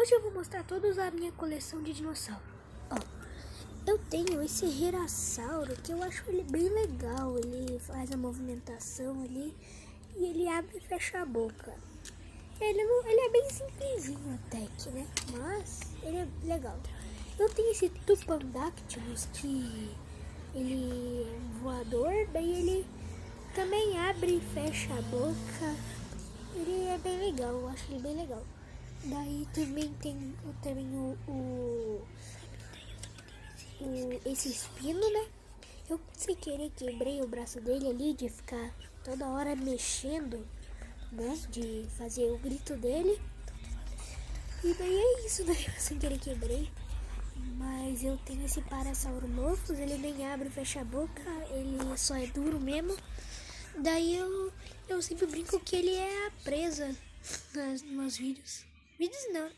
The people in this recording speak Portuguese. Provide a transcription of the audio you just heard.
Hoje eu vou mostrar todos a minha coleção de dinossauro. Ó, eu tenho esse Herasauro que eu acho ele bem legal. Ele faz a movimentação ali e ele abre e fecha a boca. Ele é bem simplesinho até que, né? Mas ele é legal. Eu tenho esse Tupandactylus que ele é voador, daí ele também abre e fecha a boca. Ele é bem legal, eu acho ele bem legal. Daí também tem esse espino, né? Eu sem querer quebrei o braço dele ali de ficar toda hora mexendo, né? De fazer o grito dele. E daí é isso, daí eu sem querer quebrei. Mas eu tenho esse Parasaurolophus, ele nem abre e fecha a boca, ele só é duro mesmo. Daí eu sempre brinco que ele é a presa nos meus vídeos. Vídeos não,